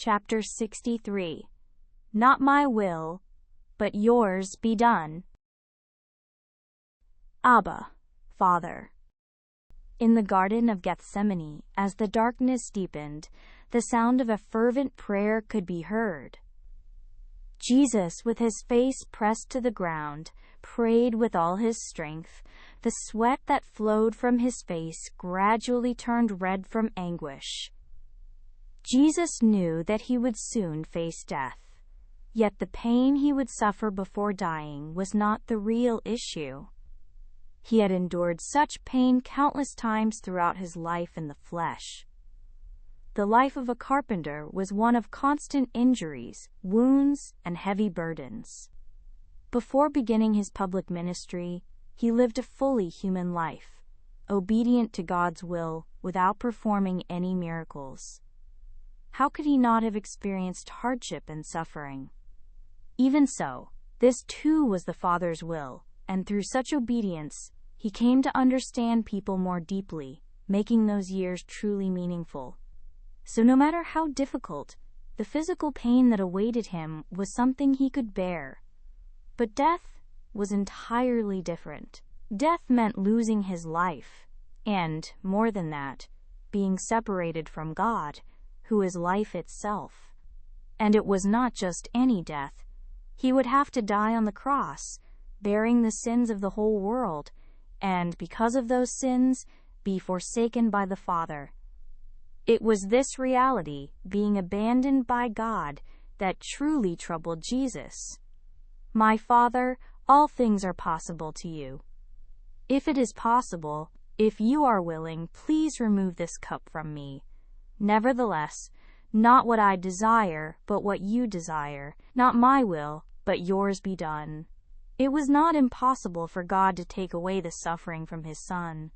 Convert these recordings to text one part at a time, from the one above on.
Chapter 63. Not my will, but yours be done. Abba, Father. In the Garden of Gethsemane, as the darkness deepened, the sound of a fervent prayer could be heard. Jesus, with his face pressed to the ground, prayed with all his strength. The sweat that flowed from his face gradually turned red from anguish. Jesus knew that he would soon face death. Yet the pain he would suffer before dying was not the real issue. He had endured such pain countless times throughout his life in the flesh. The life of a carpenter was one of constant injuries, wounds, and heavy burdens. Before beginning his public ministry, he lived a fully human life, obedient to God's will without performing any miracles. How could he not have experienced hardship and suffering? Even so, this too was the Father's will, and through such obedience, he came to understand people more deeply, making those years truly meaningful. So no matter how difficult, the physical pain that awaited him was something he could bear. But death was entirely different. Death meant losing his life, and, more than that, being separated from God, who is life itself. And it was not just any death. He would have to die on the cross, bearing the sins of the whole world, and, because of those sins, be forsaken by the Father. It was this reality, being abandoned by God, that truly troubled Jesus. "My Father, all things are possible to you. If it is possible, if you are willing, please remove this cup from me. Nevertheless, not what I desire, but what you desire. Not my will, but yours be done." It was not impossible for God to take away the suffering from his Son.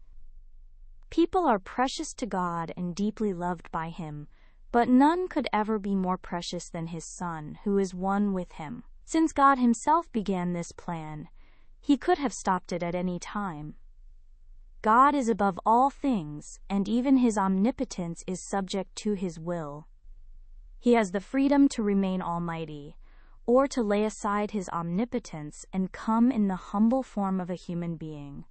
People are precious to God and deeply loved by him, but none could ever be more precious than his Son, who is one with him. Since God himself began this plan, he could have stopped it at any time. God is above all things, and even his omnipotence is subject to his will. He has the freedom to remain almighty, or to lay aside his omnipotence and come in the humble form of a human being.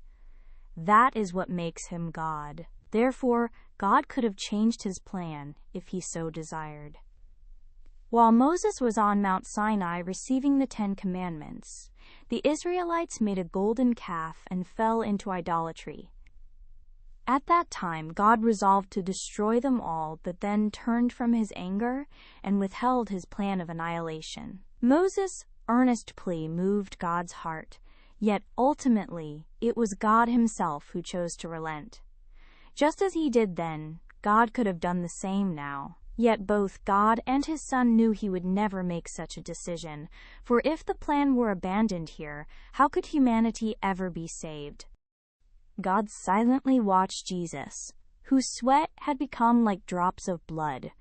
That is what makes him God. Therefore, God could have changed his plan if he so desired. While Moses was on Mount Sinai receiving the 10 Commandments, the Israelites made a golden calf and fell into idolatry. At that time, God resolved to destroy them all, but then turned from his anger and withheld his plan of annihilation. Moses' earnest plea moved God's heart, yet ultimately it was God himself who chose to relent. Just as he did then, God could have done the same now. Yet both God and his Son knew he would never make such a decision, for if the plan were abandoned here, how could humanity ever be saved? God silently watched Jesus, whose sweat had become like drops of blood.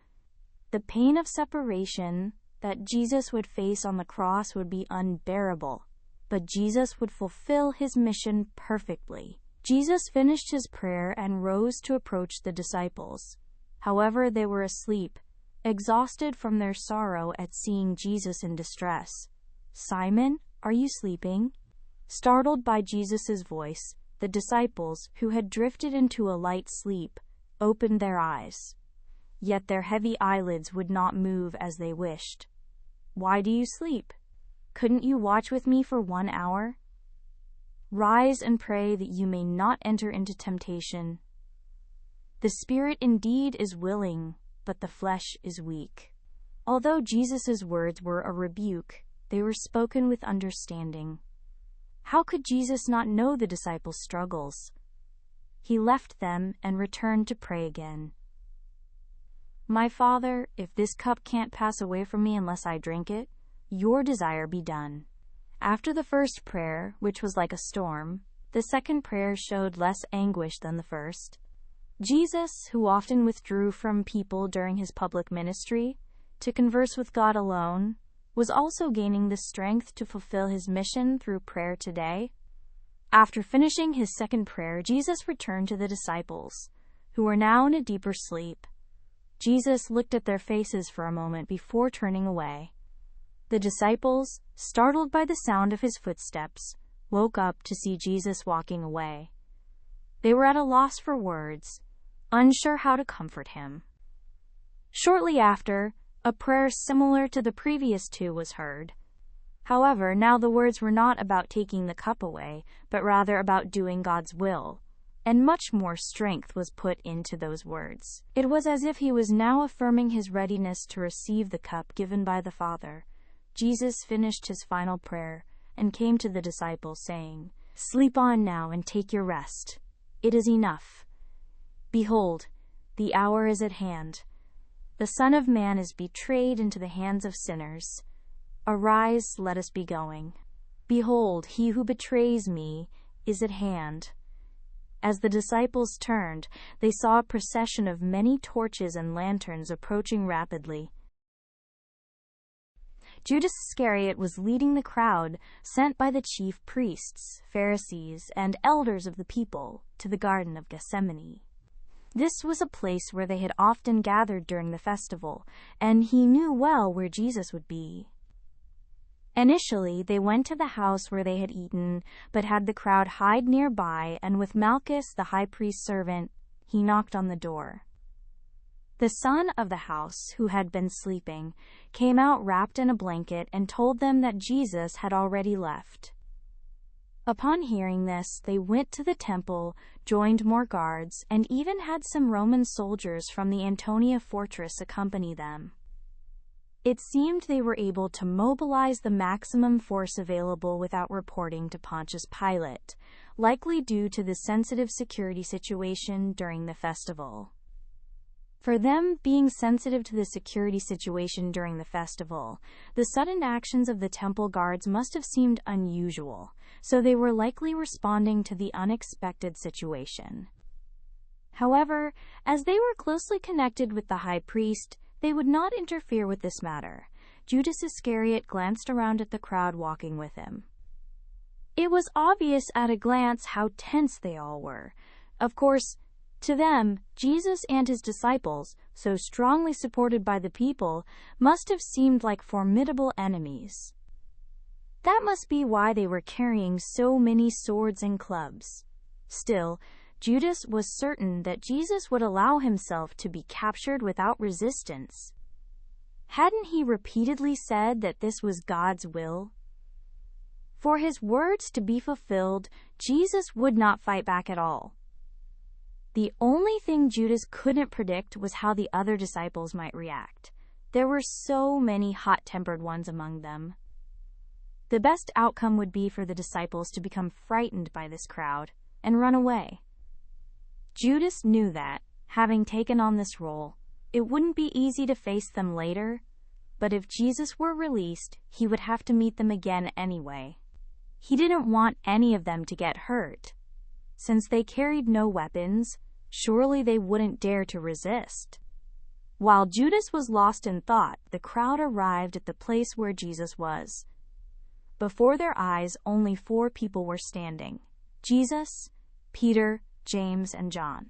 The pain of separation that Jesus would face on the cross would be unbearable, but Jesus would fulfill his mission perfectly. Jesus finished his prayer and rose to approach the disciples. However, they were asleep, exhausted from their sorrow at seeing Jesus in distress. "Simon, are you sleeping?" Startled by Jesus' voice, the disciples, who had drifted into a light sleep, opened their eyes. Yet their heavy eyelids would not move as they wished. "Why do you sleep? Couldn't you watch with me for 1 hour? Rise and pray that you may not enter into temptation. The spirit indeed is willing, but the flesh is weak." Although Jesus' words were a rebuke, they were spoken with understanding. How could Jesus not know the disciples' struggles? He left them and returned to pray again. "My Father, if this cup can't pass away from me unless I drink it, your desire be done." After the first prayer, which was like a storm, the second prayer showed less anguish than the first. Jesus, who often withdrew from people during his public ministry to converse with God alone, was also gaining the strength to fulfill his mission through prayer today. After finishing his second prayer, Jesus returned to the disciples, who were now in a deeper sleep. Jesus looked at their faces for a moment before turning away. The disciples, startled by the sound of his footsteps, woke up to see Jesus walking away. They were at a loss for words, unsure how to comfort him. Shortly after, a prayer similar to the previous two was heard. However, now the words were not about taking the cup away, but rather about doing God's will, and much more strength was put into those words. It was as if he was now affirming his readiness to receive the cup given by the Father. Jesus finished his final prayer and came to the disciples, saying, "Sleep on now and take your rest. It is enough. Behold, the hour is at hand. The Son of Man is betrayed into the hands of sinners. Arise, let us be going. Behold, he who betrays me is at hand." As the disciples turned, they saw a procession of many torches and lanterns approaching rapidly. Judas Iscariot was leading the crowd sent by the chief priests, Pharisees, and elders of the people to the Garden of Gethsemane. This was a place where they had often gathered during the festival, and he knew well where Jesus would be. Initially, they went to the house where they had eaten, but had the crowd hide nearby, and with Malchus, the high priest's servant, he knocked on the door. The son of the house, who had been sleeping, came out wrapped in a blanket and told them that Jesus had already left. Upon hearing this, they went to the temple, joined more guards, and even had some Roman soldiers from the Antonia fortress accompany them. It seemed they were able to mobilize the maximum force available without reporting to Pontius Pilate, likely due to the sensitive security situation during the festival. For them being sensitive to the security situation during the festival, the sudden actions of the temple guards must have seemed unusual, so they were likely responding to the unexpected situation. However, as they were closely connected with the high priest, they would not interfere with this matter. Judas Iscariot glanced around at the crowd walking with him. It was obvious at a glance how tense they all were. Of course, to them, Jesus and his disciples, so strongly supported by the people, must have seemed like formidable enemies. That must be why they were carrying so many swords and clubs. Still, Judas was certain that Jesus would allow himself to be captured without resistance. Hadn't he repeatedly said that this was God's will? For his words to be fulfilled, Jesus would not fight back at all. The only thing Judas couldn't predict was how the other disciples might react. There were so many hot-tempered ones among them. The best outcome would be for the disciples to become frightened by this crowd and run away. Judas knew that, having taken on this role, it wouldn't be easy to face them later, but if Jesus were released, he would have to meet them again anyway. He didn't want any of them to get hurt. Since they carried no weapons, surely they wouldn't dare to resist. While Judas was lost in thought, the crowd arrived at the place where Jesus was. Before their eyes, only 4 people were standing: Jesus, Peter, James, and John.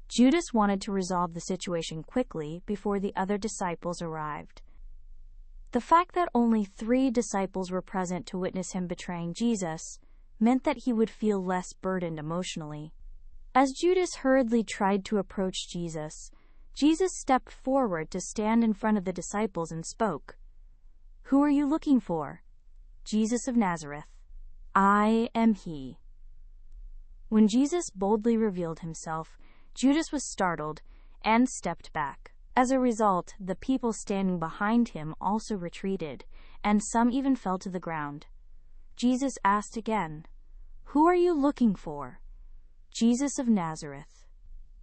Judas wanted to resolve the situation quickly before the other disciples arrived. The fact that only 3 disciples were present to witness him betraying Jesus meant that he would feel less burdened emotionally. As Judas hurriedly tried to approach Jesus, Jesus stepped forward to stand in front of the disciples and spoke. "Who are you looking for?" "Jesus of Nazareth." "I am he." When Jesus boldly revealed himself, Judas was startled and stepped back. As a result, the people standing behind him also retreated, and some even fell to the ground. Jesus asked again, "Who are you looking for?" "Jesus of Nazareth."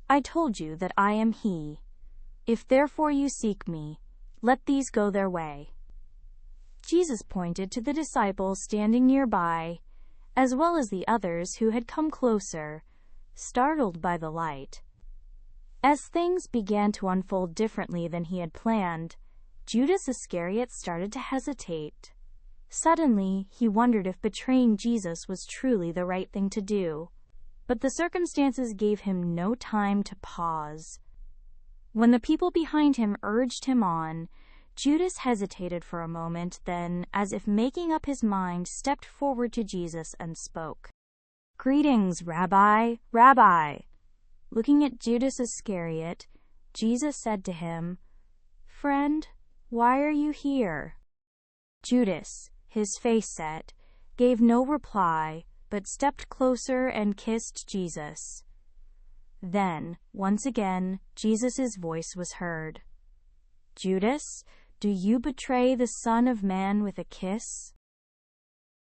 "I told you that I am he. If therefore you seek me, let these go their way." Jesus pointed to the disciples standing nearby, as well as the others who had come closer, startled by the light. As things began to unfold differently than he had planned, Judas Iscariot started to hesitate. Suddenly, he wondered if betraying Jesus was truly the right thing to do. But the circumstances gave him no time to pause. When the people behind him urged him on, Judas hesitated for a moment, then, as if making up his mind, stepped forward to Jesus and spoke. "Greetings, Rabbi, Rabbi." Looking at Judas Iscariot, Jesus said to him, "Friend, why are you here?" Judas, his face set, gave no reply, but stepped closer and kissed Jesus. Then, once again, Jesus' voice was heard. "Judas, do you betray the Son of Man with a kiss?"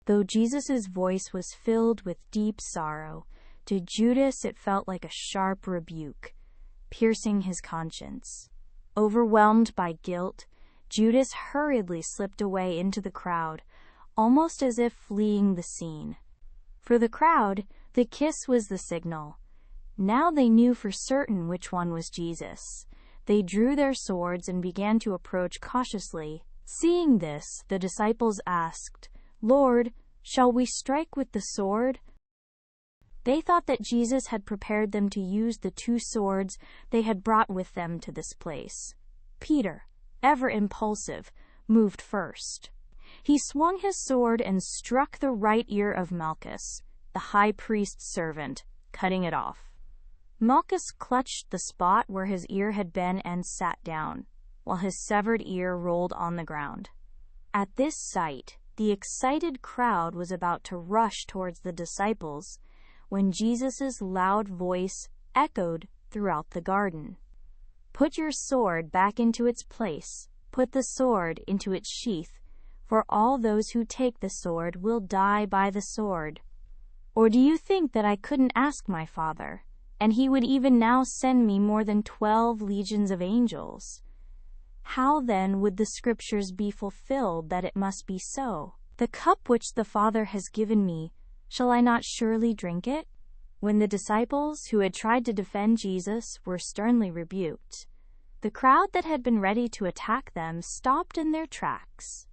Though Jesus' voice was filled with deep sorrow, to Judas it felt like a sharp rebuke, piercing his conscience. Overwhelmed by guilt, Judas hurriedly slipped away into the crowd, almost as if fleeing the scene. For the crowd, the kiss was the signal. Now they knew for certain which one was Jesus. They drew their swords and began to approach cautiously. Seeing this, the disciples asked, "Lord, shall we strike with the sword?" They thought that Jesus had prepared them to use the 2 swords they had brought with them to this place. Peter, ever impulsive, moved first. He swung his sword and struck the right ear of Malchus, the high priest's servant, cutting it off. Malchus clutched the spot where his ear had been and sat down, while his severed ear rolled on the ground. At this sight, the excited crowd was about to rush towards the disciples when Jesus' loud voice echoed throughout the garden. "Put your sword back into its place. Put the sword into its sheath, for all those who take the sword will die by the sword. Or do you think that I couldn't ask my Father, and he would even now send me more than 12 legions of angels? How then would the scriptures be fulfilled that it must be so? The cup which the Father has given me, shall I not surely drink it?" When the disciples who had tried to defend Jesus were sternly rebuked, the crowd that had been ready to attack them stopped in their tracks.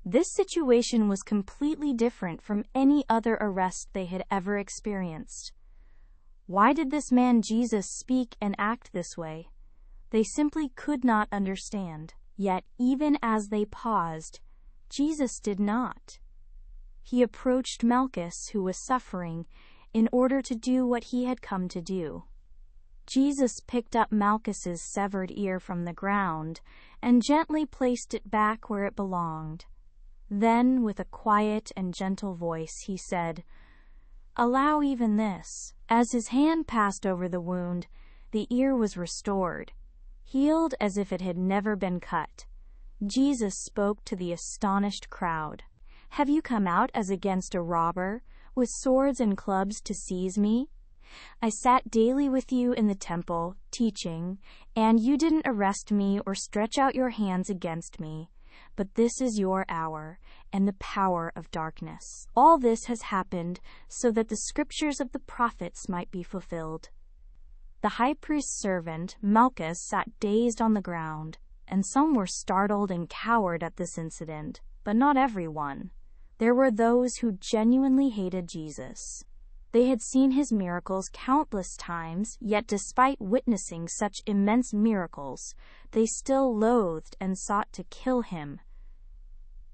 This situation was completely different from any other arrest they had ever experienced. Why did this man Jesus speak and act this way? They simply could not understand. Yet, even as they paused, Jesus did not. He approached Malchus, who was suffering, in order to do what he had come to do. Jesus picked up Malchus's severed ear from the ground and gently placed it back where it belonged. Then, with a quiet and gentle voice, he said, "Allow even this." As his hand passed over the wound, the ear was restored, healed as if it had never been cut. Jesus spoke to the astonished crowd. "Have you come out as against a robber, with swords and clubs to seize me? I sat daily with you in the temple, teaching, and you didn't arrest me or stretch out your hands against me. But this is your hour, and the power of darkness. All this has happened so that the scriptures of the prophets might be fulfilled." The high priest's servant, Malchus, sat dazed on the ground, and some were startled and cowered at this incident, but not everyone. There were those who genuinely hated Jesus. They had seen his miracles countless times, yet despite witnessing such immense miracles, they still loathed and sought to kill him.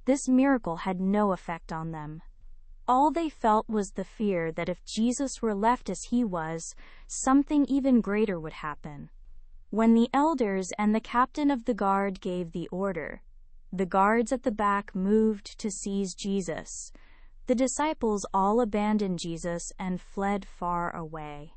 This miracle had no effect on them. All they felt was the fear that if Jesus were left as he was, something even greater would happen. When the elders and the captain of the guard gave the order, the guards at the back moved to seize Jesus. The disciples all abandoned Jesus and fled far away.